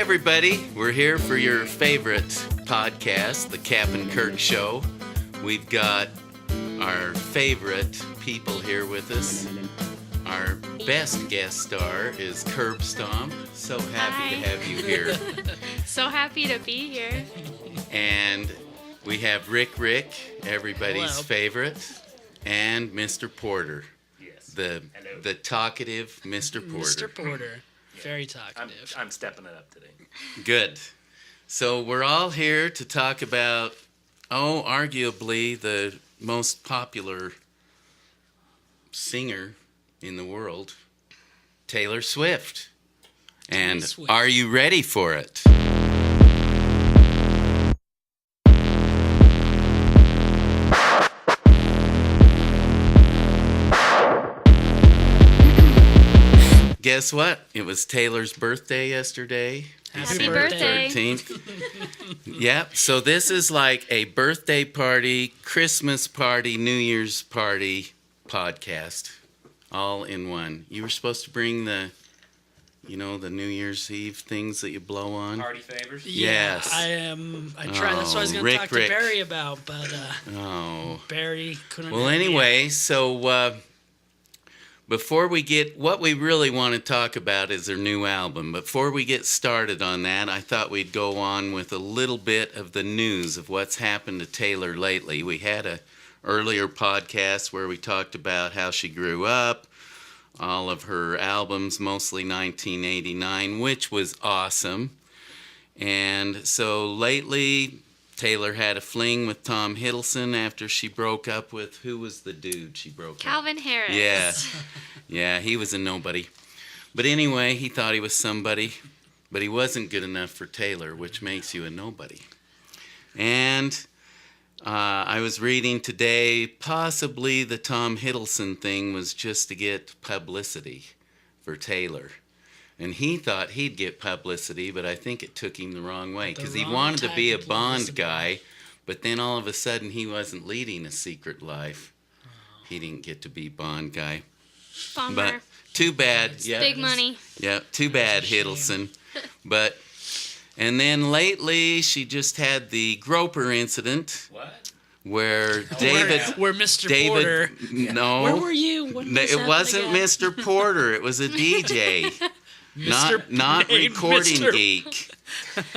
everybody. We're here for your favorite podcast, The Cap and Kirk Show. We've got our favorite people here with us. Our best guest star is Curb Stomp. So happy to have you here. So happy to be here. And we have Rick, everybody's favorite, and Mr. Porter. Yes. The talkative Mr. Porter. Mr. Porter. Very talkative. I'm stepping it up today. Good. So we're all here to talk about, arguably the most popular singer in the world, Taylor Swift. And are you ready for it? Guess what? It was Taylor's birthday yesterday. Happy December birthday. 13th. Yep. So this is like a birthday party, Christmas party, New Year's party podcast, all in one. You were supposed to bring the New Year's Eve things that you blow on. Party favors? Yes. I tried. That's what I was going to talk to Barry about, but Barry couldn't. Well, anyway, so before we get, what we really want to talk about is their new album. Before we get started on that, I thought we'd go on with a little bit of the news of what's happened to Taylor lately. We had a earlier podcast where we talked about how she grew up, all of her albums, mostly 1989, which was awesome. And so lately, Taylor had a fling with Tom Hiddleston after she broke up with, who was the dude she broke up with? Calvin Harris. Yeah. Yeah, he was a nobody. But anyway, he thought he was somebody, but he wasn't good enough for Taylor, which makes you a nobody. And I was reading today, possibly the Tom Hiddleston thing was just to get publicity for Taylor. And he thought he'd get publicity, but I think it took him the wrong way because he wanted to be a Bond guy, but then all of a sudden he wasn't leading a secret life. He didn't get to be Bond guy. Bummer. But too bad. Yeah. Big money. Yeah, too bad, Hiddleston. But, and then lately she just had the Groper incident. What? Where where Mr. Porter. No. Where were you? It wasn't again? Mr. Porter. It was a DJ. not recording Mr. geek.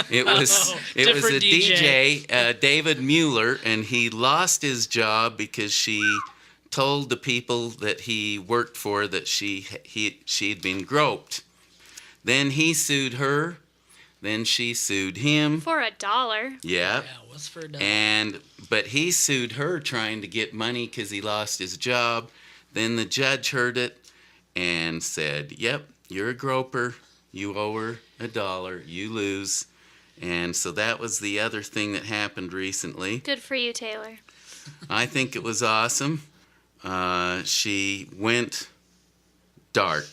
It was a DJ, David Mueller, and he lost his job because she told the people that he worked for that she'd been groped. Then he sued her. Then she sued him. For $1. Yeah. Yeah, what's for $1? But he sued her trying to get money because he lost his job. Then the judge heard it and said, yep, you're a groper. You owe her $1. You lose. And so that was the other thing that happened recently. Good for you, Taylor. I think it was awesome. She went dark.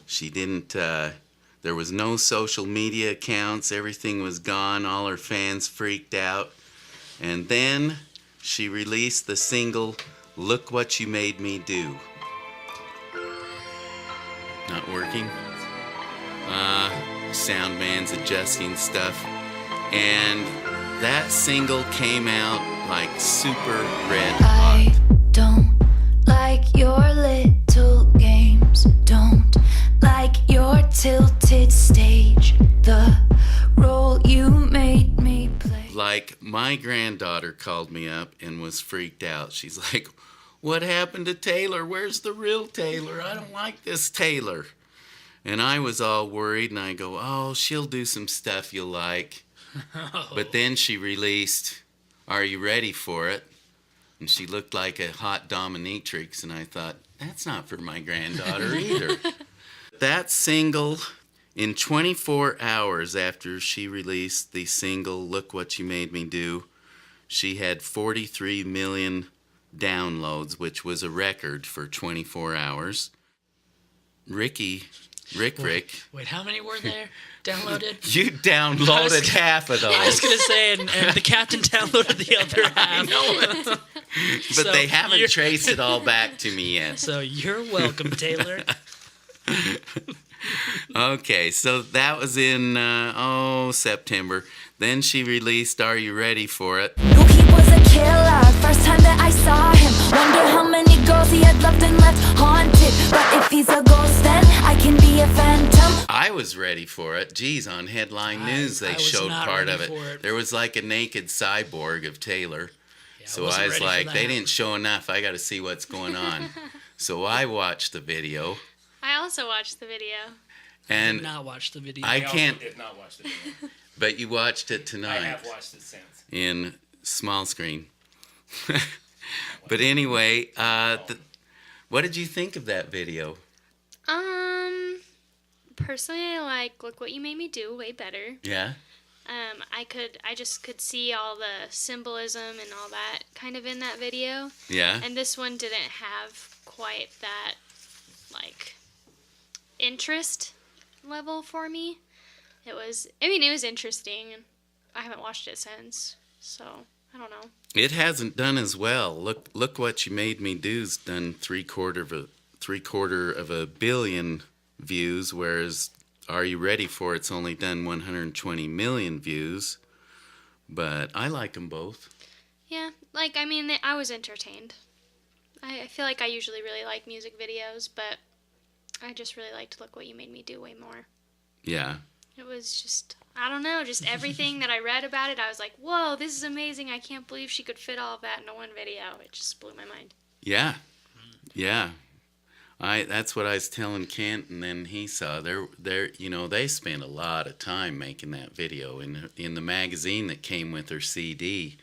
She didn't... there was no social media accounts. Everything was gone. All her fans freaked out. And then she released the single, Look What You Made Me Do. Not working. Sound man's adjusting stuff. And that single came out like super red hot. I don't like your little games. Don't like your tilted stage. The role you made me play. Like, my granddaughter called me up and was freaked out. She's like, what happened to Taylor? Where's the real Taylor? I don't like this Taylor. And I was all worried, and I go, she'll do some stuff you'll like. But then she released, Are You Ready For It? And she looked like a hot dominatrix, and I thought, that's not for my granddaughter either. That single, in 24 hours after she released the single, Look What You Made Me Do, she had 43 million downloads, which was a record for 24 hours. Rick. Wait, how many were there downloaded? You downloaded half of those. I was going to say, and the captain downloaded the other half. But So they haven't traced it all back to me yet. So you're welcome, Taylor. Okay, so that was in, September. Then she released Are You Ready For It? Knew he was a killer, first time that I saw him. Wonder how many girls he had loved and left haunted. But if he's a ghost, then I can be a phantom. I was ready for it. Geez, on Headline News they I was showed not part ready of for it. it. There was like a naked cyborg of Taylor. Yeah, So wasn't I was ready for like, they that. didn't show enough. I got to see what's going on. So I watched the video, I also watched the video. I and did not watch the video. I I also can't. did not watch the video. But you watched it I tonight have watched it since. in small screen. But anyway, what did you think of that video? Personally, I like Look What You Made Me Do way better. Yeah. I just could see all the symbolism and all that kind of in that video. Yeah. And this one didn't have quite that, like, interest level for me. It was interesting, and I haven't watched it since, so I don't know. It hasn't done as well. Look what you made me do's done three quarter of a billion views, whereas Are You Ready For It's only done 120 million views. But I like them both. Yeah, I was entertained. I feel like I usually really like music videos, but I just really liked Look What You Made Me Do way more. Yeah. It was just, I don't know, just everything that I read about it, I was like, whoa, this is amazing. I can't believe she could fit all of that into one video. It just blew my mind. Yeah. Yeah. That's what I was telling Kent, and then he saw they spent a lot of time making that video in the magazine that came with her CD.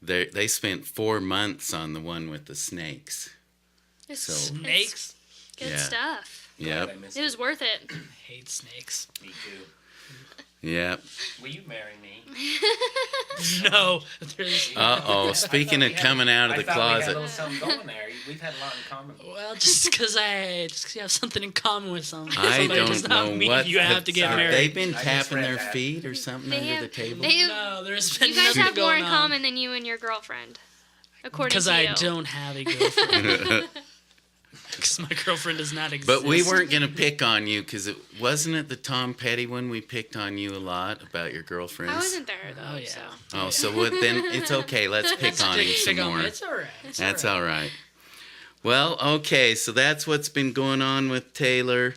They spent 4 months on the one with the snakes. It's, So- Snakes? it's good Yeah. stuff. Yep. I missed It was worth it. Hate snakes. Me too. Yep. Will you marry me? No. There's, Speaking of coming out of the I thought we had a closet. little something going there. We've had a lot in common. well, just because you have something in common with somebody, I does don't not know mean what you have to get sorry. married. They've been I tapping misread their that. feet or something They under have- the table. No, there's been You guys nothing have more going in on. common than you and your girlfriend, according Because to you. I don't have a girlfriend. Because my girlfriend does not exist. But we weren't going to pick on you because it wasn't it the Tom Petty one we picked on you a lot about your girlfriends. I wasn't there, though, Oh, yeah. so. Oh, so then it's okay. Let's pick on him some more. It's all right. That's all right. Well, okay, so that's what's been going on with Taylor.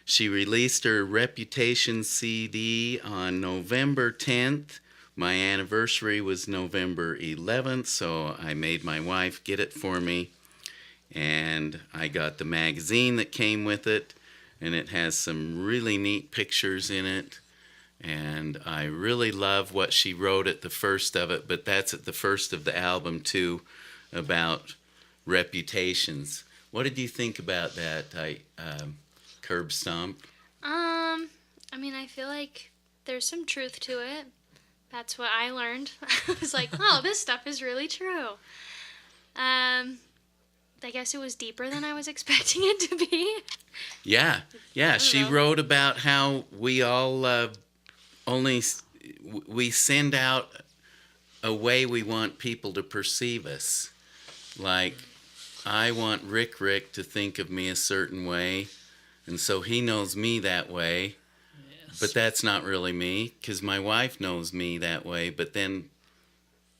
She released her Reputation CD on November 10th. My anniversary was November 11th, so I made my wife get it for me. And I got the magazine that came with it, and it has some really neat pictures in it. And I really love what she wrote at the first of it, but that's at the first of the album too, about reputations. What did you think about that, Curb Stomp? I feel like there's some truth to it. That's what I learned. I was like, oh, this stuff is really true. I guess it was deeper than I was expecting it to be. Yeah, she know. wrote about how we all we send out a way we want people to perceive us. Like, I want Rick to think of me a certain way, and so he knows me that way. Yes. But that's not really me, because my wife knows me that way, but then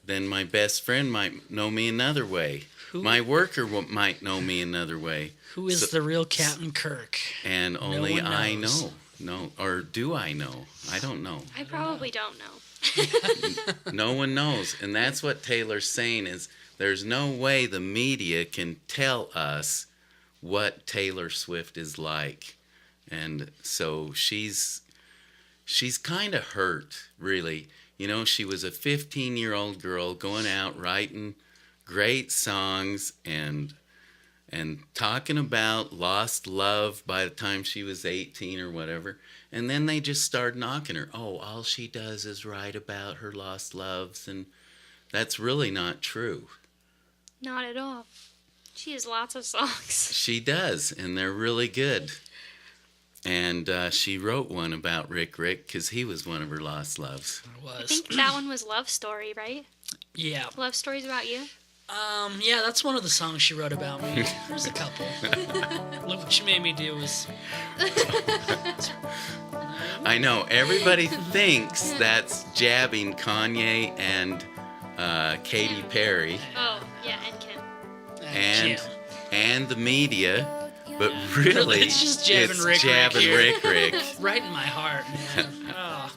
my best friend might know me another way. Who- My worker might know me another way. Who is the real Captain Kirk? And only one I knows. know. No, or do I know? I don't know. I probably don't know. No one knows. And that's what Taylor's saying is there's no way the media can tell us what Taylor Swift is like. And so she's kind of hurt, really. You know, she was a 15-year-old girl going out writing great songs and talking about lost love by the time she was 18 or whatever. And then they just started knocking her. Oh, all she does is write about her lost loves. And that's really not true. Not at all. She has lots of songs. She does, and they're really good. And she wrote one about Rick because he was one of her lost loves. It I was. think that one was Love Story, right? Yeah. Love Story's about you? Yeah, that's one of the songs she wrote about me. There's a couple. Look what she made me do was. I know everybody thinks that's jabbing Kanye and Katy Perry Oh, yeah, and Kim. and Kim. and the media, but really It's just jabbing it's Rick jabbing here. Rick. Right in my heart, man. Oh.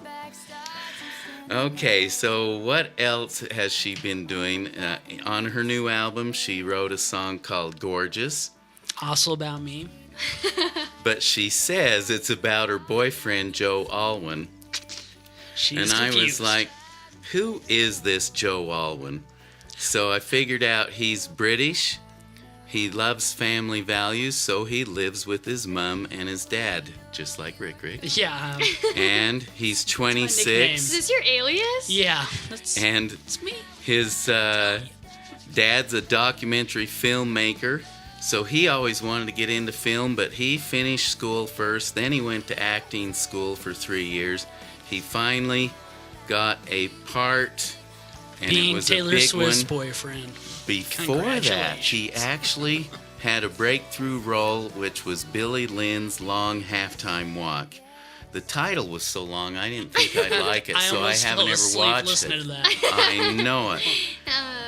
Okay, so what else has she been doing? On her new album, she wrote a song called Gorgeous, Also about me. but she says it's about her boyfriend, Joe Alwyn. She's And I confused. was like, who is this Joe Alwyn? So I figured out he's British. He loves family values, so he lives with his mom and his dad, just like Rick. Yeah, And he's nickname. 26. Is this your alias? yeah. That's And it's me. his dad's a documentary filmmaker, so he always wanted to get into film, but he finished school first. Then he went to acting school for 3 years. He finally got a part, and it Being was Taylor a big Swift's one. boyfriend. Before that, he Congratulations. actually had a breakthrough role, which was Billy Lynn's Long Halftime Walk. The title was so long, I didn't think I'd like it, so I almost haven't fell ever asleep watched listening it. to that. I know it.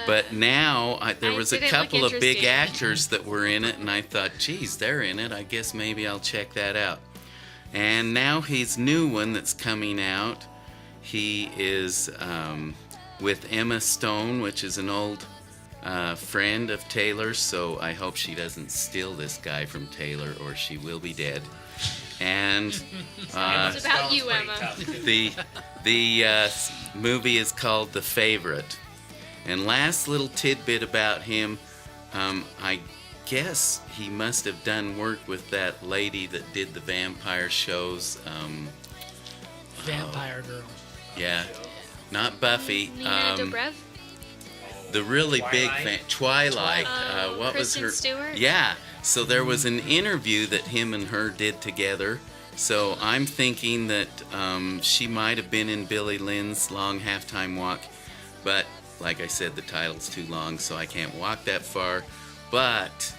But now there I was a didn't couple look of big interesting. actors that were in it, and I thought, geez, they're in it. I guess maybe I'll check that out. And now his new one that's coming out, he is with Emma Stone, which is an old friend of Taylor's, so I hope she doesn't steal this guy from Taylor or she will be dead. And It's about you, Emma. the movie is called The Favorite. And last little tidbit about him, I guess he must have done work with that lady that did the vampire shows. Vampire girl. Yeah, not Buffy. Nina Dobrev? The really big Twilight. Oh, What Kristen was her? Stewart? Yeah. So there was an interview that him and her did together. So I'm thinking that she might have been in Billy Lynn's Long Halftime Walk, but like I said, the title's too long, so I can't walk that far. But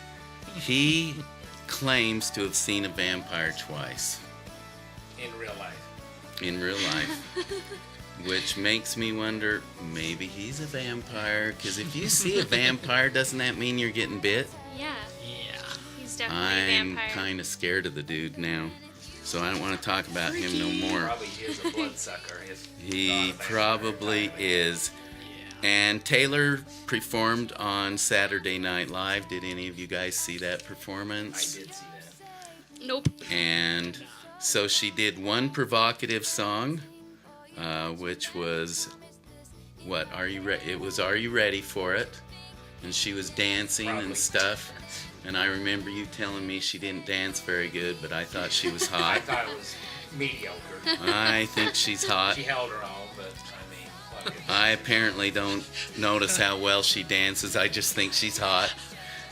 he claims to have seen a vampire twice In real life. in real life. Which makes me wonder, maybe he's a vampire. Because if you see a vampire, doesn't that mean you're getting bit? Yeah, Yeah. he's definitely a I'm vampire. kind of scared of the dude now. So I don't want to talk about him no more. Probably is a bloodsucker. He's He not a vampire, probably probably. is. And Taylor performed on Saturday Night Live. Did any of you guys see that I performance? did see that. Nope. And so she did one provocative song, which was, what, Are You Ready? It was Are You Ready for It? And she was dancing Probably. and stuff. And I remember you telling me she didn't dance very good, but I thought she was I hot. thought it was mediocre. I think she's hot. She held her own, but I mean, what is I apparently don't notice how well she dances. I just think she's hot.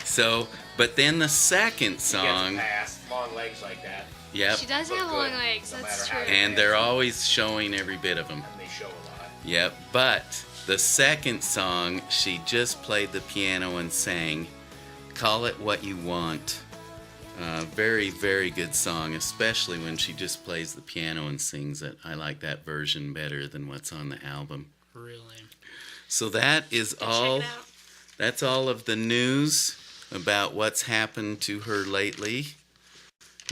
So, but then the second She gets a song, pass. Long legs like that. yep, She does Look have good, long legs, no that's matter how true. you and they're always showing every bit of them. And they show a lot. Yep, but the second song, she just played the piano and sang Call It What You Want. Very, very good song, especially when she just plays the piano and sings it. I like that version better than what's on the album. Really. So that is Go all. Check it out. That's all of the news about what's happened to her lately.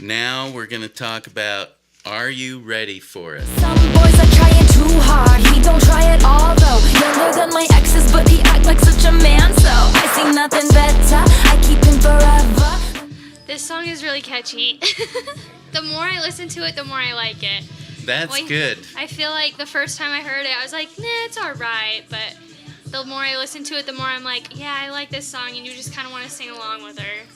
Now we're going to talk about Are You Ready for It? Some boys are trying too hard. He don't try at all though. Younger than my exes, but he act like such a man. So I see nothing better. I keep him forever. This song is really catchy. The more I listen to it, the more I like it. That's Well, good. I feel like the first time I heard it, I was like, nah, it's alright. But the more I listen to it, the more I'm like, yeah, I like this song, and you just kind of want to sing along with her.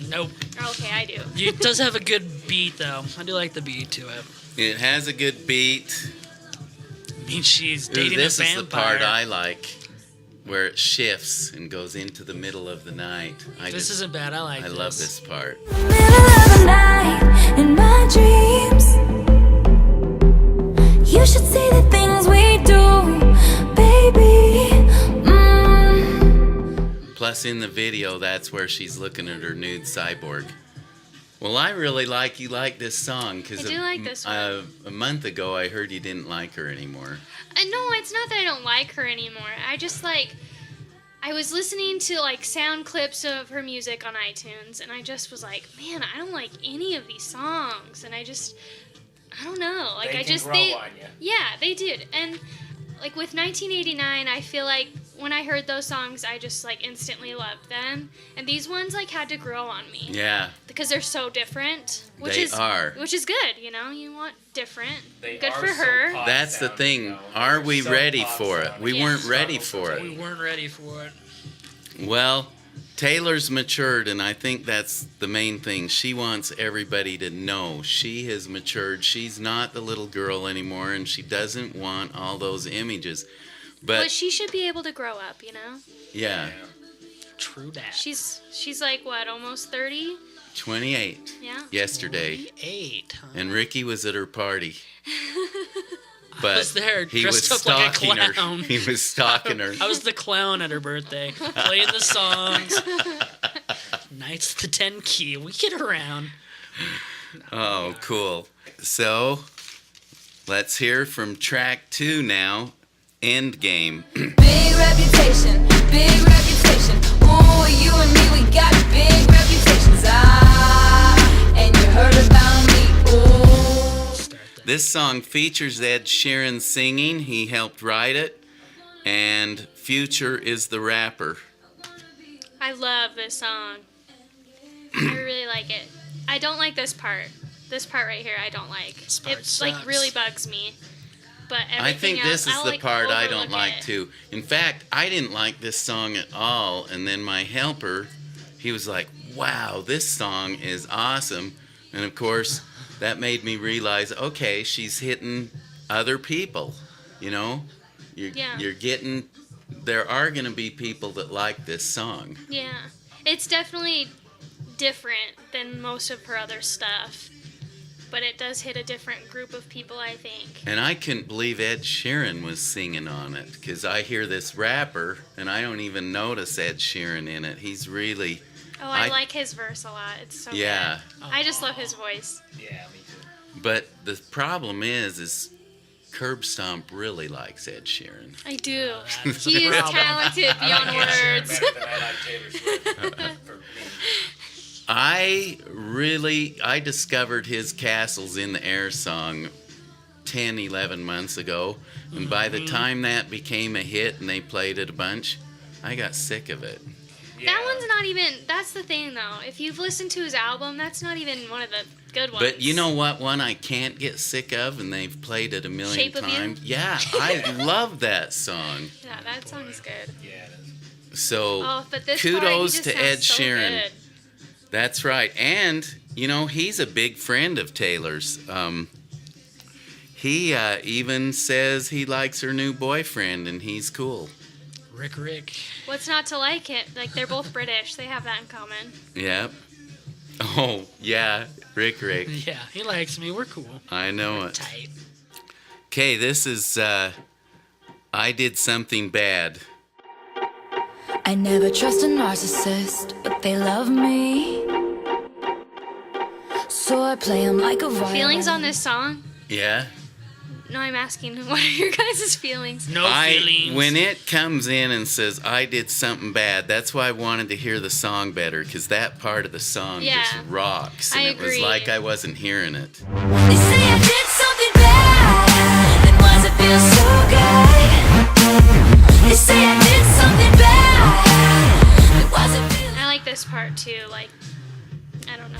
Nope. Okay, I do. It does have a good beat, though. I do like the beat to it. It has a good beat. I mean, she's Ooh, dating this a is vampire. the part I like, where it shifts and goes into the middle of the night. This isn't bad. I like I this. love this part. Middle of the night in my dreams. You should see the things we do, baby. course, in the video, that's where she's looking at her nude cyborg. Well, I really like you like this song because I do like this one. A month ago I heard you didn't like her anymore. No, it's not that I don't like her anymore. I just like, I was listening to like sound clips of her music on iTunes, and I just was like, man, I don't like any of these songs, and I don't know. Like They I can just grow they, on you. yeah, they did, and like with 1989, I feel like when I heard those songs, I just like instantly loved them, and these ones like had to grow on me. Yeah, Because they're so different, which They is are. which is good. You know, you want different. They Good are for so her. pop that's the sounding, thing. though. Are we So ready pop for it? sounding. We Yeah. weren't ready Struggle for to it. We weren't ready for it. Well, Taylor's matured, and I think that's the main thing. She wants everybody to know she has matured. She's not the little girl anymore, and she doesn't want all those images. But But she should be able to grow up. You know, yeah, True that. she's like what, almost 30? 28 Yeah. yesterday, 8, huh? and Ricky was at her party. I But was there, he dressed was up like a stalking her. clown. He was stalking her. I was the clown at her birthday, playing the songs. Knights of the 10 key. We get around. Oh, cool. So, let's hear from track 2 now. End game. Big reputation, big reputation. Oh, you and me, we got big reputations. Ah, and you heard about me. Oh. Start that. This song features Ed Sheeran singing. He helped write it. And Future is the rapper. I love this song. I really like it. I don't like this part. This part right here, I don't like. This part It like sucks. really bugs me. But everything I think else, this is I'll, the like, part I don't overlook like it. too. In fact, I didn't like this song at all. And then my helper, he was like, wow, this song is awesome. And of course, that made me realize, okay, she's hitting other people. You know? Yeah. You're getting, there are going to be people that like this song. Yeah, it's definitely different than most of her other stuff, but it does hit a different group of people, I think. And I couldn't believe Ed Sheeran was singing on it because I hear this rapper and I don't even notice Ed Sheeran in it. He's really, Oh, I I- like his verse a lot. It's so yeah. good. I just love his voice. Yeah, me too. But the problem is Curb Stomp really likes Ed Sheeran. I do. That's He the is problem. talented I beyond like Ed Sheeran words. better than I like Taylor Swift. For me. I discovered his Castles in the Air song 10, 11 months ago. And by the time that became a hit and they played it a bunch, I got sick of it. Yeah. That one's not even, that's the thing though. If you've listened to his album, that's not even one of the good ones. But you know what one I can't get sick of, and they've played it a million Shape of You? times? Yeah, I love that song. Yeah, that song's good. Yeah, it is. So Oh, but this kudos part, he just to sounds Ed so Sheeran. good. That's right. And, you know, he's a big friend of Taylor's. He even says he likes her new boyfriend, and he's cool. Rick. What's not to like it? Like, they're both British. They have that in common. Yep. Oh, yeah, Rick. Yeah, he likes me. We're cool. I know We're it. tight. Okay, this is I Did Something Bad. I never trust a narcissist, but they love me. So I play them like a violin. Feelings on this song? Yeah? No, I'm asking, what are your guys' feelings? No feelings. When it comes in and says, I did something bad, that's why I wanted to hear the song better, because that part of the song Yeah. just rocks. And I it was agree. like I wasn't hearing it. They say I did something bad, and why's it feel so good? They say I did something bad, and why's it feel I like this part too, like, I don't know.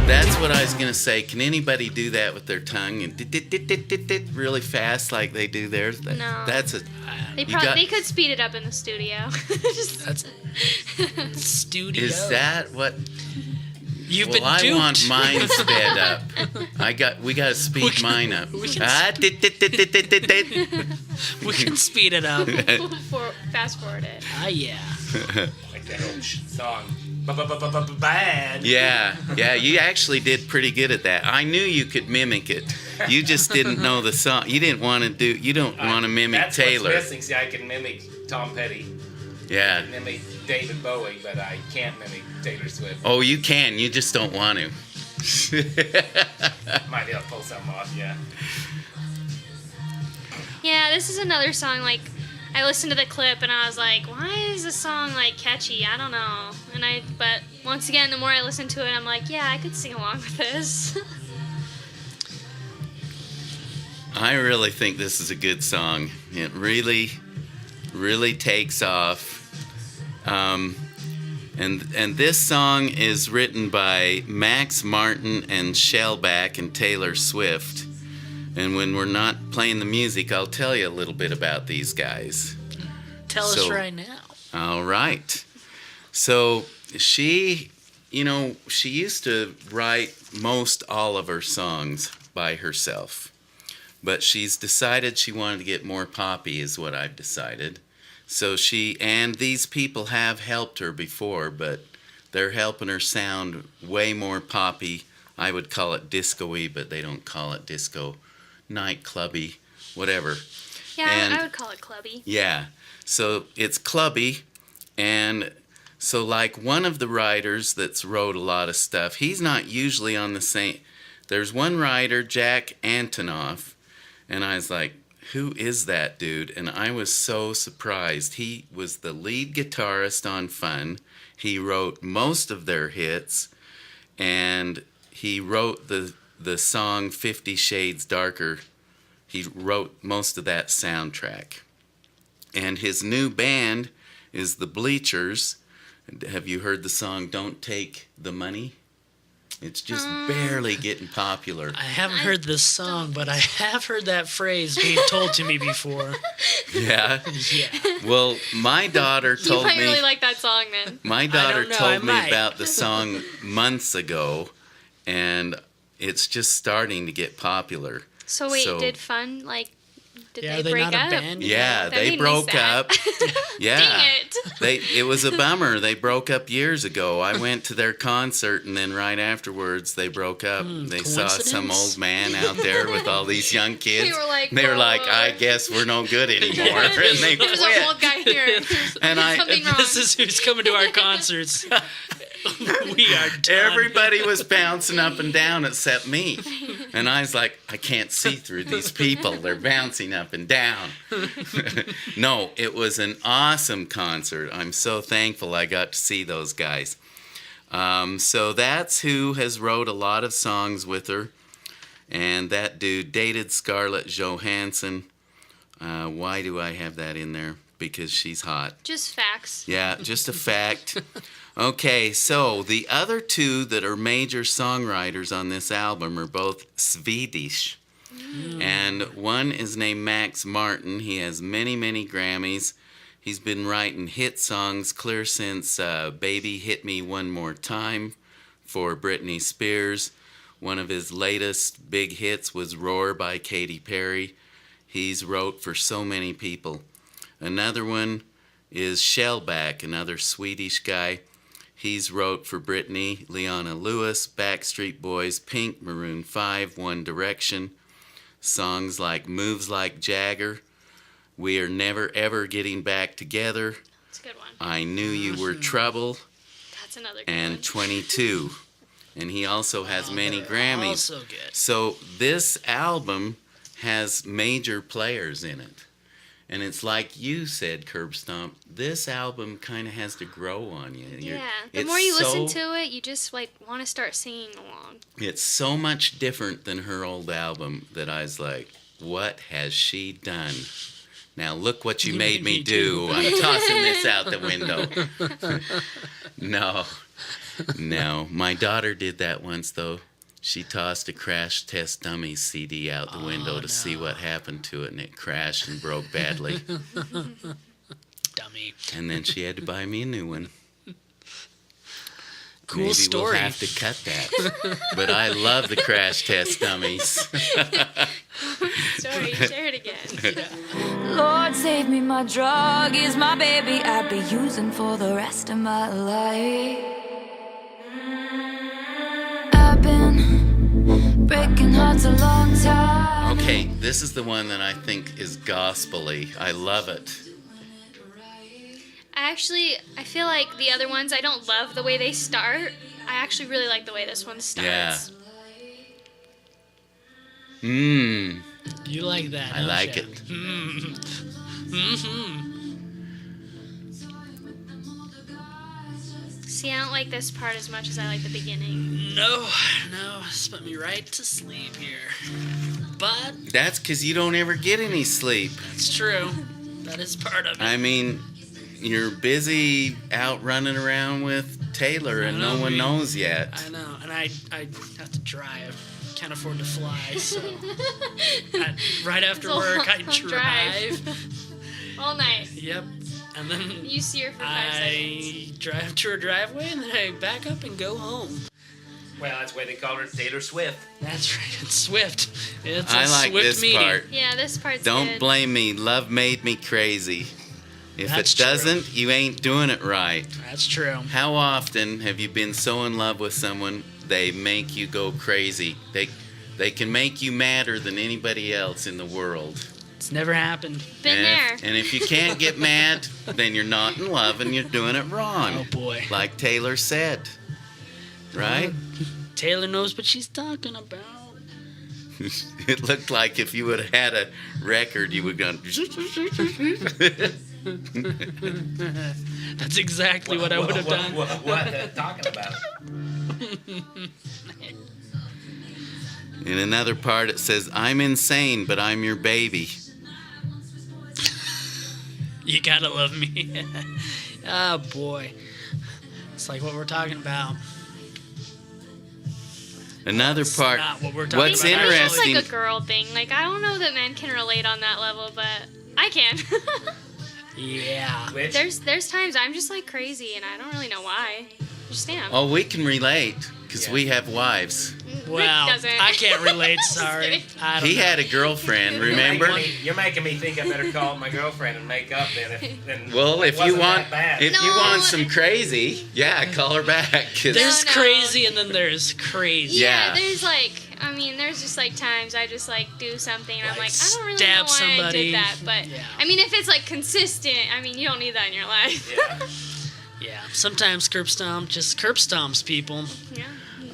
That's what I was going to say. Can anybody do that with their tongue and really fast like they do theirs? No. That's a... They You got- they could speed it up in the studio. Just- That's studio. Is that what... You've Well, been I duped. want mine sped up. We got to speed mine up. we can Ah, We can speed it up. fast forward it. Ah, yeah. Like like that old song, bad. Yeah, you actually did pretty good at that. I knew you could mimic it. You just didn't know the song. You didn't want to do. You don't want to mimic That's Taylor. what's missing. See, I can mimic Tom Petty, Yeah. mimic David Bowie, but I can't mimic Taylor Swift. Oh, you can. You just don't want to. Might be able to pull something off, yeah. Yeah, this is another song, like, I listened to the clip and I was like, why is this song, like, catchy? I don't know. But once again, the more I listen to it, I'm like, yeah, I could sing along with this. I really think this is a good song. It really, really takes off. And this song is written by Max Martin and Shellback and Taylor Swift. And when we're not playing the music, I'll tell you a little bit about these guys. Tell us right now. All right. So she used to write most all of her songs by herself. But she's decided she wanted to get more poppy, is what I've decided. So and these people have helped her before, but they're helping her sound way more poppy. I would call it disco-y, but they don't call it disco. Nightclubby, whatever. Yeah, And- I would call it clubby. Yeah. So it's clubby, and so like one of the writers that's wrote a lot of stuff, he's not usually on the same. There's one writer, Jack Antonoff, and I was like, who is that dude? And I was so surprised. He was the lead guitarist on Fun. He wrote most of their hits, and he wrote the song 50 Shades Darker. He wrote most of that soundtrack. And his new band is the Bleachers. Have you heard the song Don't Take the Money? It's just barely getting popular. I haven't heard this song, but I have heard that phrase being told to me before. Yeah? Yeah. Well, my daughter You told might me... really like that song then. My daughter don't know, I told me might. about the song months ago, and it's just starting to get popular. So wait, So- did Fun, like, did Yeah, they are they break not a up? band? Yeah, That they made me broke sad. up. Yeah. Dang it. It was a bummer. They broke up years ago. I went to their concert, and then right afterwards, they broke up. They saw some coincidence? old man out there with all these young kids. They were like, I guess we're no good anymore. Yeah. And they There's quit. an old guy here. And I- something wrong. This is who's coming to our concerts. We are done. Everybody was bouncing up and down except me. And I was like, I can't see through these people. They're bouncing up and down. No, it was an awesome concert. I'm so thankful I got to see those guys. So that's who has wrote a lot of songs with her. And that dude dated Scarlett Johansson. Why do I have that in there? Because she's hot. Just facts. Yeah, just a fact. Okay, so the other two that are major songwriters on this album are both Swedish. And one is named Max Martin. He has many, many Grammys. He's been writing hit songs clear since Baby Hit Me One More Time for Britney Spears. One of his latest big hits was Roar by Katy Perry. He's wrote for so many people. Another one is Shellback, another Swedish guy. He's wrote for Britney, Leona Lewis, Backstreet Boys, Pink, Maroon 5, One Direction. Songs like Moves Like Jagger, We Are Never Ever Getting Back Together, That's a good one. I Knew You Were Trouble, That's another good and one. 22. And he also has many Grammys. Also good. So this album has major players in it. And it's like you said, Curb Stomp, this album kind of has to grow on you. Yeah. The It's more you listen so- to it, you just, like, want to start singing along. It's so much different than her old album that I was like, what has she done? Now look what you made me do. I'm tossing this out the window. No. My daughter did that once, though. She tossed a Crash Test Dummies CD out the window to see what happened to it, and it crashed and broke badly. Dummy. And then she had to buy me a new one. Cool Maybe story. We'll have to cut that. But I love the crash test dummies. Sorry, share it again. Lord save me, my drug is my baby. I'd be using for the rest of my life. I've been breaking hearts a long time. Okay, this is the one that I think is gospel-y. I love it. I feel like the other ones, I don't love the way they start. I actually really like the way this one starts. Yeah. Mmm. You like that? I don't like you? it. See, I don't like this part as much as I like the beginning. No, it's put me right to sleep here. But That's because you don't ever get any sleep. it's true. That is part of it. I mean, you're busy out running around with Taylor and no one knows yet. I know, and I have to drive. Can't afford to fly, so right after It's a work I long drive. drive. All night. Yep, and then You see her for 5 seconds. I drive to her driveway, and then I back up and go home. Well, that's why they call her Taylor Swift. That's right, it's Swift. It's I a like Swift this meeting. part. Yeah, this part's Don't good. blame me. Love made me crazy. If That's it true. doesn't, you ain't doing it right. That's true. How often have you been so in love with someone they make you go crazy? They can make you madder than anybody else in the world. It's never happened. Been and there. and if you can't get mad, then you're not in love and you're doing it wrong. Oh boy. Like Taylor said. Right? Taylor knows what she's talking about. It looked like if you would have had a record, you would have gone. That's exactly what I would have done. What talking about? In another part, it says, I'm insane, but I'm your baby. You gotta love me. Oh boy. It's like what we're talking about. Another It's part. not what we're talking What's about. Maybe it's interesting? like a girl thing. Like, I don't know that men can relate on that level, but I can. Yeah. Which? There's times I'm just like crazy and I don't really know why. I just am. Oh, we can relate because Yeah. we have wives. Rick Well, doesn't. I can't relate. Sorry. kidding. I don't He know. had a girlfriend, remember? You're making me think I better call my girlfriend and make up then. Well, if you wasn't want, that bad. if you No. want some crazy, yeah, call her back. 'cause- There's No. crazy and then there's crazy. Yeah. There's like, I mean, there's just like times I just like do something and I'm Like like, I don't really stab know why I somebody. did that. But Yeah. I mean, if it's like consistent, I mean, you don't need that in your life. Yeah. Yeah. Sometimes curb stomps people. Yeah.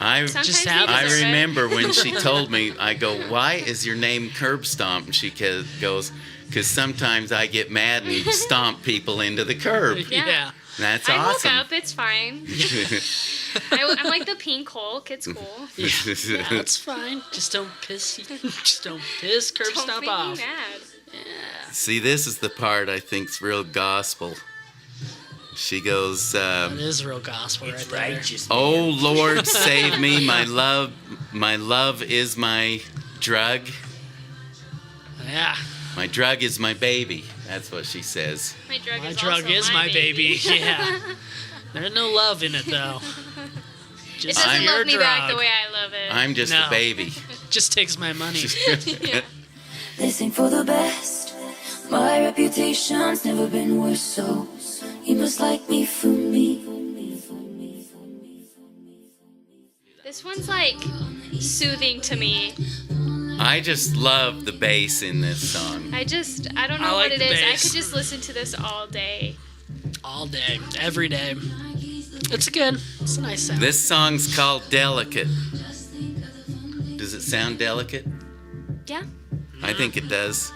I Sometimes Just he have- I deserves it. remember when she told me, I go, why is your name Curb Stomp? And she goes, because sometimes I get mad and stomp people into the curb. Yeah. That's I woke awesome. up, it's fine. I'm like the pink Hulk, it's cool. Yeah, that's fine. Just don't piss curb Don't stomp make off. me mad. See, this is the part I think's real gospel. She goes, That is real gospel It's right there. righteous. oh Lord, save me, my love is my drug. Yeah. My drug is my baby. That's what she says. My drug My is drug also is my baby. Yeah. There's no love in it though. It Just doesn't your love me back the drug. way I love it. I'm just No. a baby. Just takes my money. Yeah. This ain't for the best. My reputation's never been worse, so you must like me for me. This one's like soothing to me. I just love the bass in this song. I don't know I like what it the is. I bass. could just listen to this all day. All day, every day. It's good. It's a nice sound. This song's called Delicate. Does it sound delicate? Yeah. I think it does.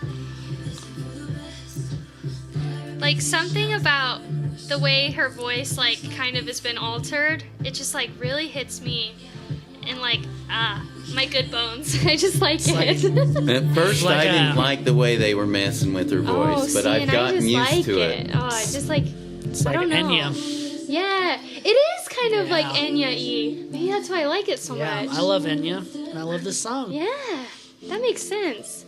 Like something about the way her voice like kind of has been altered. It just like really hits me in like my good bones. I just like it. At first, Like I didn't a- like the way they were messing with her voice, but see, I've and I gotten just used like to it. Oh, I just like It's like I don't know. Enya. Yeah, it is kind of like Yeah. Enya-y. Maybe that's why I like it so Yeah, much. I love Enya, and I love this song. Yeah, that makes sense.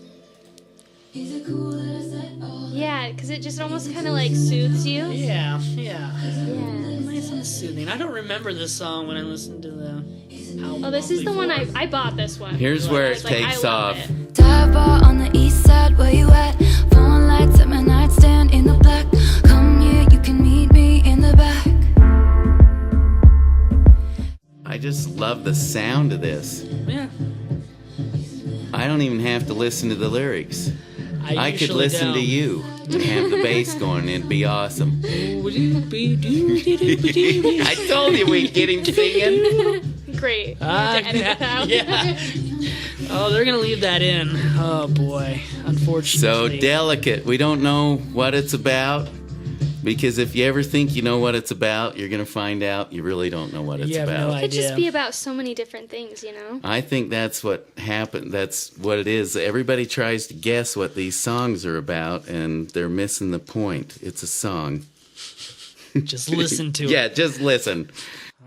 Yeah, because it just almost kind of like soothes you. Yeah. Yeah. Nice nice and soothing. I don't remember this song when I listened to the album. Oh, this is the one before. I bought this one. Here's where I it was like, takes I love off. it. Dive bar on the east side, where you at? Phone lights at my nightstand in the black. Come here, you can meet me in the back. I just love the sound of this. Yeah. I don't even have to listen to the lyrics. I could usually listen to don't. you and have the bass going, and it'd be awesome. I told you we'd get him singing. Great. Ah, To edit that out. yeah. Oh, they're gonna leave that in. Oh boy, So unfortunately. delicate. We don't know what it's about, because if you ever think you know what it's about, you're going to find out you really don't know what it's You have about. no It could just idea. be about so many different things, you know? I think that's what happened. That's what it is. Everybody tries to guess what these songs are about, and they're missing the point. It's a song. Just listen to Yeah, it. just listen.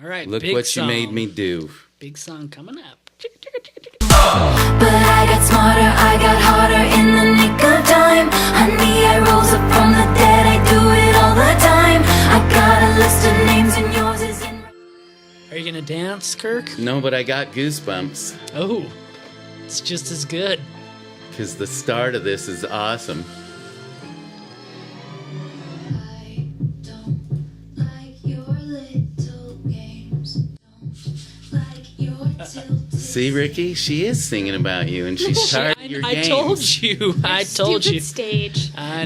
All right, Look big what song. you made me do. Big song coming up. But I got smarter, I got harder in the nick of time. Honey, I rose up from the dead, I do it all the time. I got a list of names and yours is in. Are you gonna dance, Kirk? No, but I got goosebumps Oh, it's just as good. because the start of this is awesome. I don't like your little games. Don't like your tilted. See, Ricky? She is singing about you, and she's tired of your I games. told you. I told Stupid you. stage. I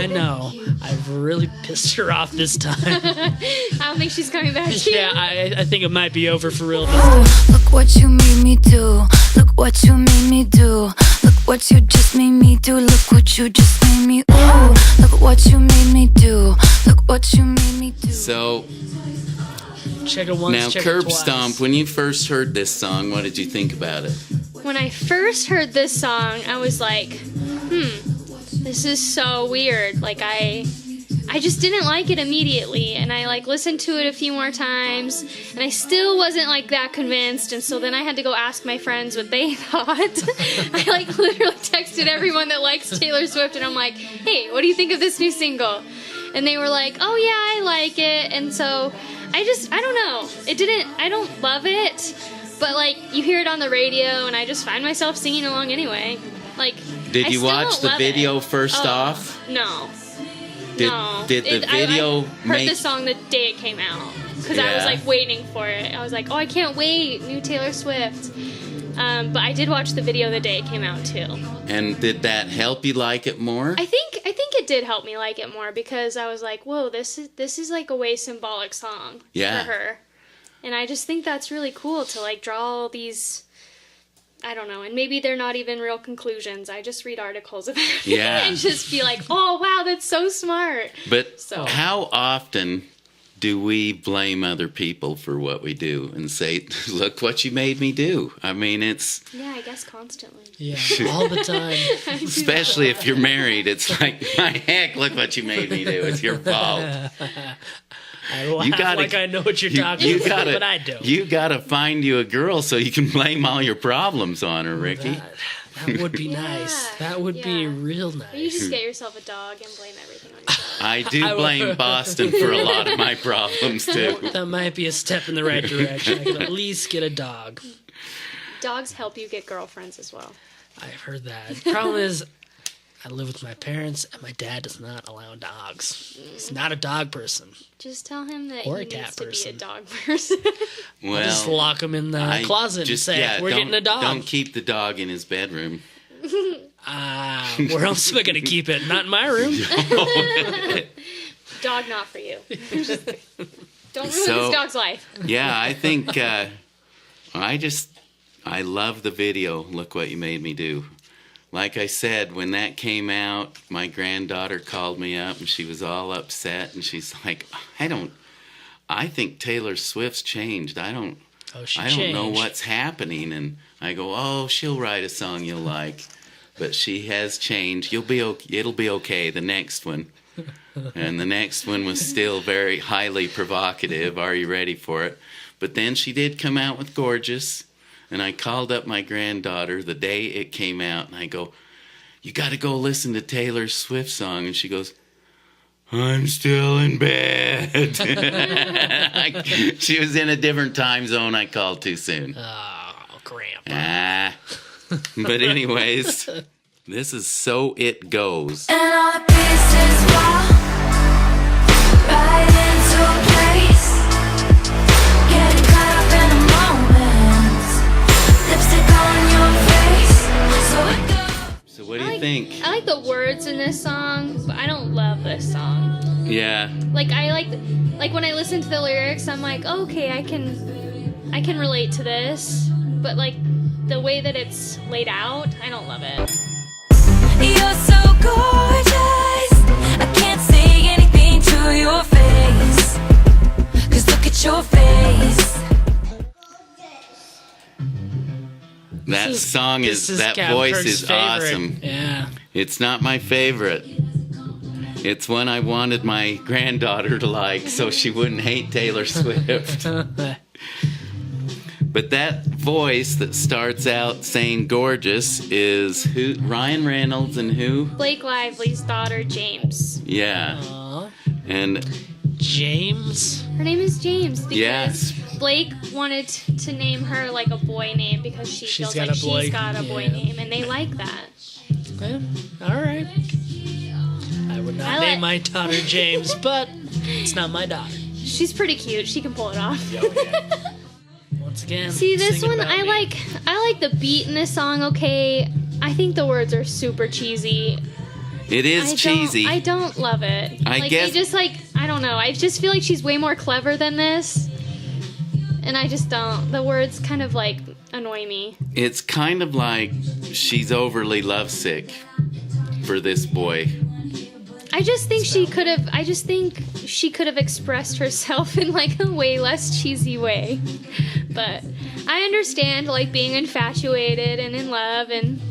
know. I've really pissed her off this time. I don't think she's coming back to you. Yeah, I think it might be over for real. Oh, look what you made me do. Look what you made me do. Look what you just made me do. Look what you just made me. Ooh, look what you made me do. Look what you made me do. So, Check it once, now, check Curb it twice. Stomp, when you first heard this song, what did you think about it? When I first heard this song, I was like, this is so weird. Like, I just didn't like it immediately, and I like listened to it a few more times, and I still wasn't like that convinced, and so then I had to go ask my friends what they thought. I like literally texted everyone that likes Taylor Swift, and I'm like, hey, what do you think of this new single? And they were like, oh yeah, I like it, and so I don't know. I don't love it, but like you hear it on the radio, and I just find myself singing along anyway. Like, Did I you still watch don't the love video it. first Oh, off? No. Did, No. did the I video heard make... the song the day it came out because I was Yeah. like waiting for it. I was like, oh, I can't wait, new Taylor Swift. But I did watch the video the day it came out too. And did that help you like it more? I think it did help me like it more because I was like, whoa, this is like a way symbolic song Yeah. for her, and I just think that's really cool to like draw all these. I don't know, and maybe they're not even real conclusions. I just read articles about it Yeah. and just be like, oh wow, that's so smart. But So- how often do we blame other people for what we do and say, look what you made me do? I mean, it's... Yeah, I guess constantly. Yeah, all the time. Especially if you're married, it's like, my heck, look what you made me do. It's your fault. I laugh You gotta- like I know what you're You, talking you about, gotta, but I don't. you gotta find you a girl so you can blame all your problems on her, Ricky. That would be nice. That would be Yeah. real Or you nice. just get yourself a dog and blame everything on yourself. I do blame Boston for a lot of my problems too. That might be a step in the right direction. I could at least get a dog. Dogs help you get girlfriends as well. I've heard that. Problem is, I live with my parents, and my dad does not allow dogs. He's not a dog person. Just tell him that Or he a cat needs to be a person. dog person. I just Well, lock him in the closet and say, "We're don't- getting a dog." Don't keep the dog in his bedroom. Where else am I going to keep it? Not in my room. Dog not for you. Don't ruin So- this dog's life. Yeah, I think I love the video. Look what you made me do. Like I said, when that came out, my granddaughter called me up and she was all upset and she's like, I think Taylor Swift's changed. I don't know what's happening. And I go, oh, she'll write a song you'll like. But she has changed. It'll be okay. The next one. And the next one was still very highly provocative. Are you ready for it? But then she did come out with Gorgeous. And I called up my granddaughter the day it came out. And I go, you got to go listen to Taylor Swift's song. And she goes, I'm still in bed. She was in a different time zone. I called too soon. Oh, Grandpa. Ah. But anyways, this is So It Goes. And all the pieces fall right into place. Getting caught up in the moment. Lipstick on your face. So it goes. So what do you think? I like the words in this song, but I don't love this song. Yeah. Like I like when I listen to the lyrics, I'm like, okay, I can relate to this, but like the way that it's laid out, I don't love it. You're so gorgeous. I can't say anything to your face. 'Cause look at your face. That song This is that Captain voice Kirk's is favorite. awesome. Yeah. It's not my favorite. It's one I wanted my granddaughter to like so she wouldn't hate Taylor Swift. But that voice that starts out saying gorgeous is who? Ryan Reynolds and who? Blake Lively's daughter, James. Yeah. Aw. And James. Her name is James because Yes. Blake wanted to name her like a boy name because she She's feels got like a boy- she's got a boy yeah. name, and they like that. Yeah, all right. I would not I name my like- daughter James, but it's not my daughter. She's pretty cute. She can pull it off. Once again, See, this singing one about I me. like. I like the beat in this song. Okay, I think the words are super cheesy. it is cheesy. I don't love it. I like, guess- they just like I don't know. I just feel like she's way more clever than this, and I just don't. The words kind of like annoy me. It's kind of like she's overly lovesick for this boy. I just think she could have. I just think she could have expressed herself in like a way less cheesy way. But I understand like being infatuated and in love, and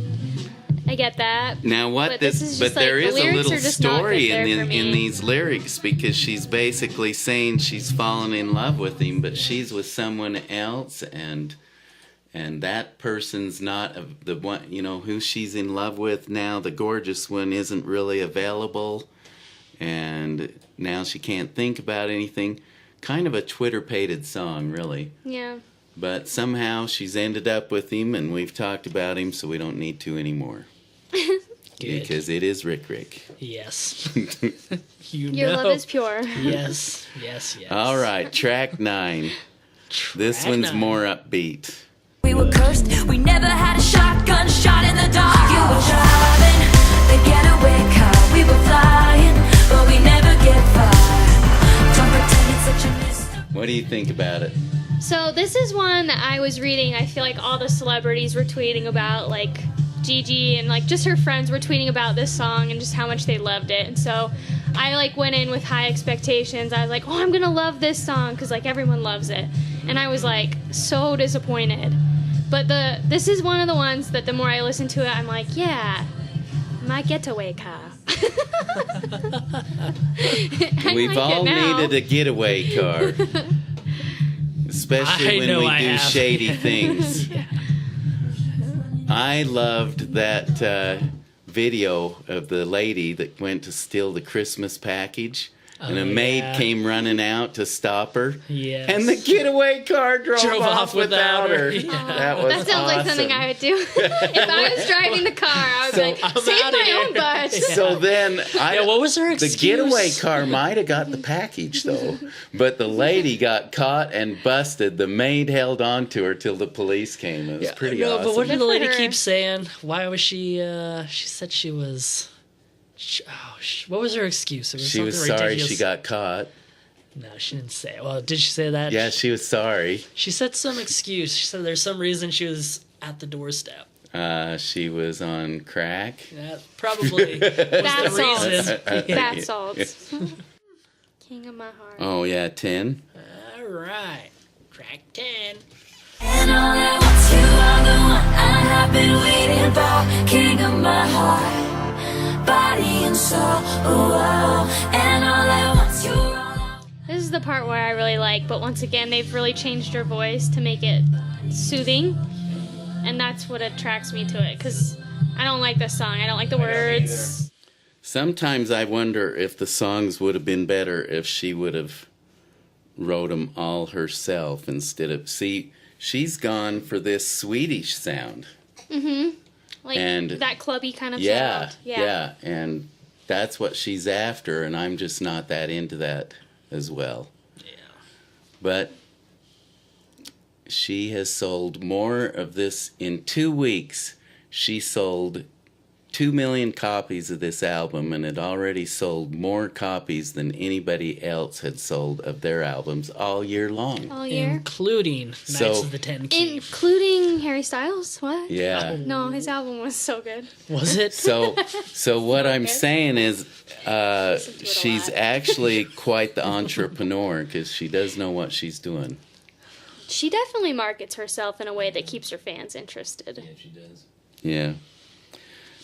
I get that. Now what But this, this is but just, like, there the is a lyrics little are just not story good there in for me. these lyrics because she's basically saying she's fallen in love with him, but she's with someone else, and that person's not the one, you know, who she's in love with now. The gorgeous one isn't really available, and now she can't think about anything. Kind of a Twitter-pated song, really. Yeah. But somehow she's ended up with him, and we've talked about him, so we don't need to anymore. Good. Because it is Rick. Yes. You Your know. love is pure. Yes. Yes. Yes. All right, track 9. This Track one's 9. more upbeat. We were cursed. We never had a shotgun shot in the dark. You were driving the getaway car. We were flying, but we never get far. Don't pretend it's such a mystery. What do you think about it? So this is one that I was reading. I feel like all the celebrities were tweeting about, like Gigi and like just her friends were tweeting about this song and just how much they loved it. And so I like went in with high expectations. I was like, oh, I'm gonna love this song because like everyone loves it. And I was like so disappointed. But this is one of the ones that the more I listen to it, I'm like, yeah, my getaway car. We've like all it now. needed a getaway car. Especially I when know we I do have. shady things. Yeah. I loved that video of the lady that went to steal the Christmas package. And a Oh, maid yeah. came running out to stop her. Yes. And the getaway car drove off without her. Yeah. That was That sounds like something awesome. I would do. If I was driving the car, I would So, be like, I'm save outta my here. own butt. So then, Yeah, what was her the excuse? getaway car might have got the package though, but the lady got caught and busted. The maid held on to her till the police came. It was pretty No, awesome. but what did the Good for lady her. keep saying? Why was she? She said she was. What was her excuse? It was She was something sorry ridiculous. she got caught. No, she didn't say it. Well, did she say that? Yeah, she was sorry. She said some excuse. She said there's some reason she was at the doorstep. She was on crack. That probably was Bath the salts. reason. Bath salts. King of my heart. Oh yeah, 10. All right, crack 10. And all at once you are the one I have been waiting for. King of my heart, body and soul. Oh, and all at once you're all I This is the part where I really like, but once again, they've really changed her voice to make it soothing. And that's what attracts me to it, because I don't like this song. I don't like the words. Sometimes I wonder if the songs would have been better if she would have wrote them all herself instead of... See, she's gone for this Swedish sound. Like And- that clubby kind of Yeah, sound. yeah, and that's what she's after, and I'm just not that into that as well. Yeah. But she has sold more of this in 2 weeks. She sold 2 million copies of this album, and had already sold more copies than anybody else had sold of their albums all year long. All year. Including Knights So- of the Ten Keys. Including Harry Styles? What? Yeah. No, his album was so good. Was it? So what I'm Okay. saying is, to it a she's lot. actually quite the entrepreneur because she does know what she's doing. She definitely markets herself in a way that keeps her fans interested. she does. Yeah.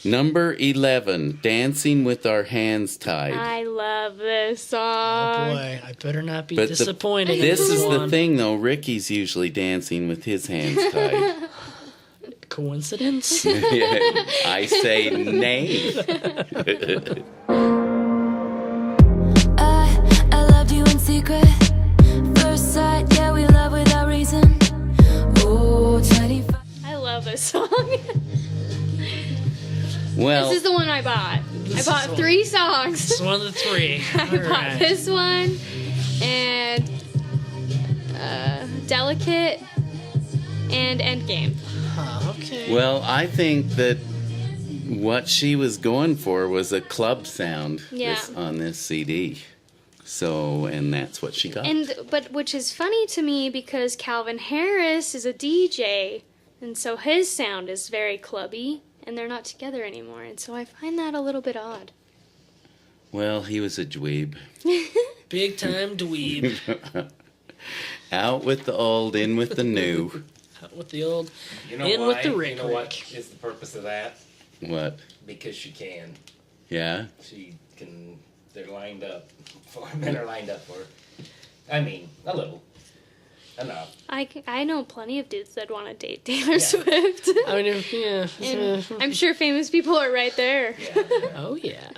Number 11, Dancing with Our Hands Tied. I love this Oh song. boy, I better not be But disappointed. in this is the one. thing, though. Ricky's usually dancing with his hands tied. Coincidence? Yeah, I say nay. I loved you in secret. First sight, yeah, we love without reason. Oh, 25. I love this song. Well, This is the one I bought. This I bought is 3 songs. It's one of the 3. I All bought right. this one and Delicate and Endgame. Huh, okay. well, I think that what she was going for was a club sound Yeah. on this CD. So, and that's what she got. But which is funny to me because Calvin Harris is a DJ, and so his sound is very clubby, and they're not together anymore, and so I find that a little bit odd. Well, he was a dweeb. Big time dweeb. Out with the old, in with the new. Out with the old. You know In why? with the Rick You know what Rick. is the purpose of that? What? Because she can. Yeah? She can. They're lined up. Men are lined up for her. I mean, a little. Enough. I know plenty of dudes that want to date Taylor Yeah. Swift. I mean, yeah. And I'm sure famous people are right there. Yeah. Oh, yeah.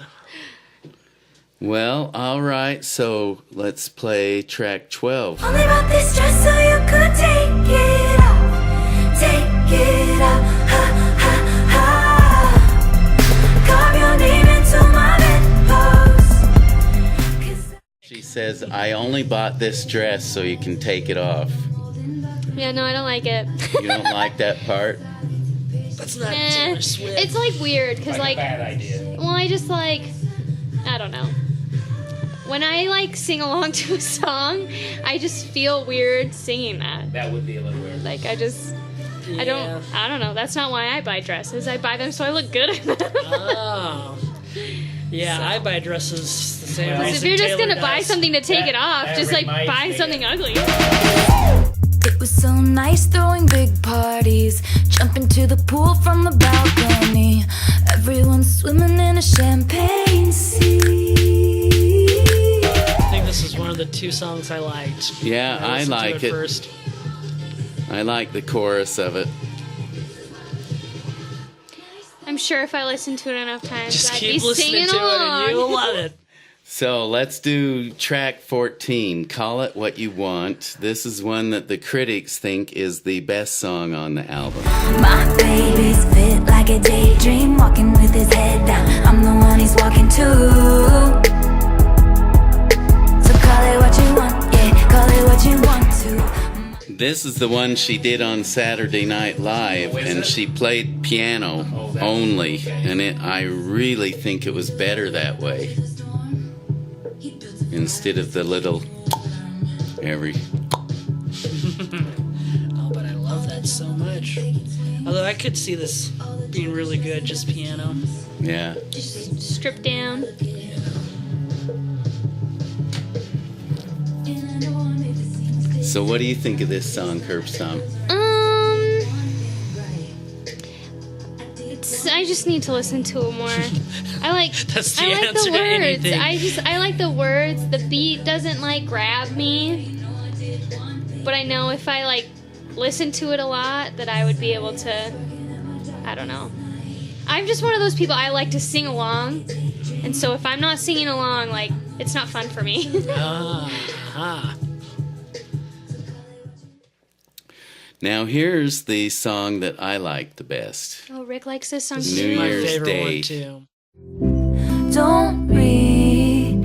Well, all right, so let's play track 12. Only bought this dress so you could take it off. Take it off. Ha, ha, ha. Carve your name into my bedpost. 'Cause She says, I only bought this dress so you can take it off. Yeah, no, I don't like it. You don't like that part? That's not Eh, Taylor Swift. it's like weird because Like, like, a bad idea. well, I just like, I don't know. When I like sing along to a song, I just feel weird singing that. That would be a little weird. Like I just, I Yeah. don't know. That's not why I buy dresses. I buy them so I look good in them. Oh. Yeah, I buy dresses the same Well, if reason you're just Taylor gonna buy does. something to take That- it off, that just like reminds buy me something of- ugly. it was so nice throwing big parties, jumping to the pool from the balcony. Everyone swimming in a champagne sea. I think this is one of the 2 songs I liked. Yeah, I listened to like it. First. I like the chorus of it. I'm sure if I listened to it enough times, Just I'd keep be listening singing to along. it and you'll love it. So let's do track 14, Call It What You Want. This is one that the critics think is the best song on the album. My baby's fit like a daydream, walking with his head down. I'm the one he's walking to. So call it what you want, yeah, call it what you want to. This is the one she did on Saturday Night Live, Oh, is and it? she played piano Oh, that's- only, okay. and I really think it was better that way instead of the little every. Oh, but I love that so much. Although I could see this being really good, just piano. Yeah. Just strip down. So what do you think of this song, Curb Stomp? I just need to listen to it more. I like. That's the I like answer the to words. anything. I like the words. The beat doesn't like grab me, but I know if I like listen to it a lot, that I would be able to. I don't know. I'm just one of those people. I like to sing along, And so if I'm not singing along, like, it's not fun for me. Uh-huh. Now here's the song that I like the best. Oh, Rick likes this song New too. My Year's favorite Day. one, too. Don't read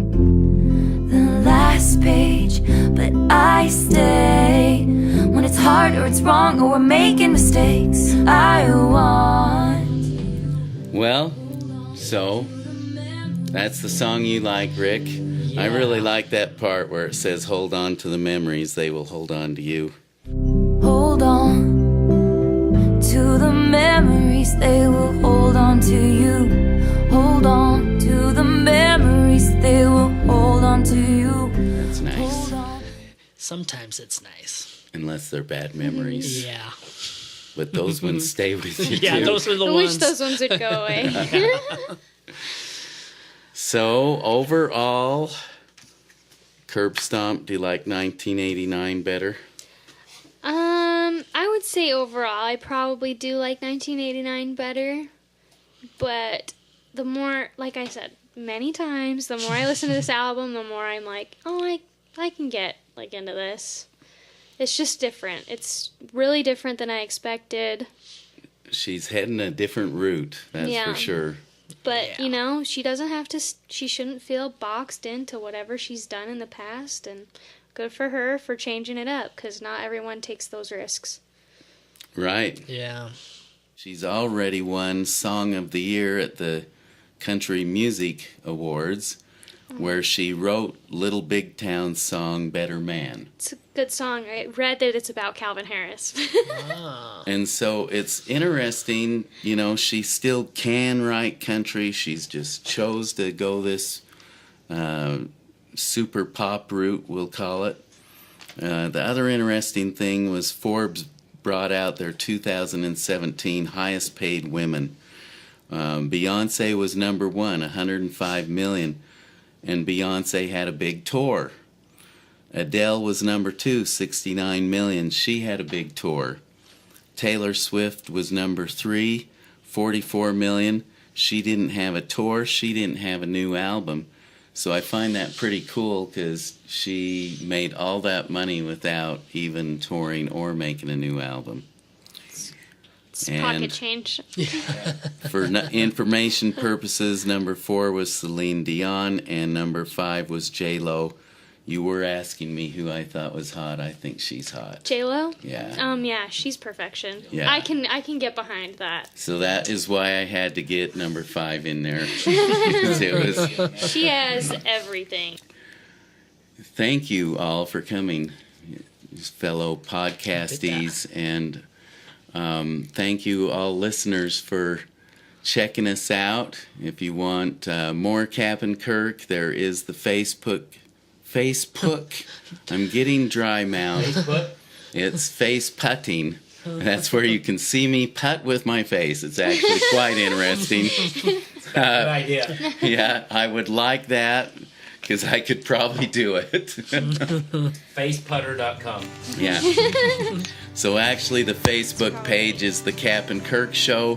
the last page, but I stay when it's hard or it's wrong or we're making mistakes. I want. Well, so that's the song you like, Rick. I really like that part where it says, hold on to the memories, they will hold on to you. Hold on to the memories, they will hold on to you. Hold on to the memories, they will hold on to you. That's nice. Hold on. Sometimes it's nice. Unless they're bad memories. Yeah. But those ones stay with you Yeah, too. those are the I ones. wish those ones would go away. So, overall, Curb Stomp, do you like 1989 better? I would say overall, I probably do like 1989 better. But the more, like I said many times, the more I listen to this album, the more I'm like, oh, I can get like into this. It's just different. It's really different than I expected. She's heading a different route, that's Yeah. for sure. But, you know, she doesn't have to, she shouldn't feel boxed into whatever she's done in the past. And good for her for changing it up, because not everyone takes those risks. Right. Yeah. She's already won Song of the Year at the Country Music Awards, where she wrote Little Big Town's song Better Man. It's a good song. I read that it's about Calvin Harris. Ah. And so it's interesting, you know, she still can write country. She's just chose to go this super pop route, we'll call it. The other interesting thing was Forbes brought out their 2017 highest paid women. Beyonce was number one, 105 million, and Beyonce had a big tour. Adele was number two, 69 million. She had a big tour. Taylor Swift was number three, 44 million. She didn't have a tour. She didn't have a new album. So I find that pretty cool because she made all that money without even touring or making a new album. It's And- pocket change. For information purposes, number 4 was Celine Dion and number 5 was J-Lo. You were asking me who I thought was hot. I think she's hot. J-Lo? Yeah. Yeah, she's perfection. Yeah. I can get behind that. So that is why I had to get number 5 in there. Because it was. She has everything. Thank you all for coming, fellow podcasties, and thank you all listeners for checking us out. If you want more Cap'n Kirk, there is the Facebook. I'm getting dry mouth. Facebook? It's face putting. That's where you can see me putt with my face. It's actually quite interesting. Good idea. Yeah, I would like that because I could probably do it. Faceputter.com. Yeah. So actually, the Facebook page is the Cap'n Kirk Show,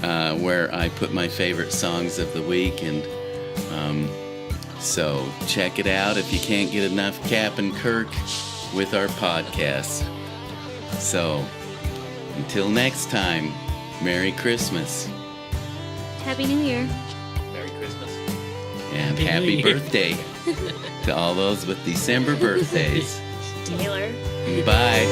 where I put my favorite songs of the week, and so check it out if you can't get enough Cap'n Kirk with our podcast. So until next time, Merry Christmas Happy New Year. Merry Christmas. and Happy New happy Year. birthday to all those with December birthdays. Taylor. Bye.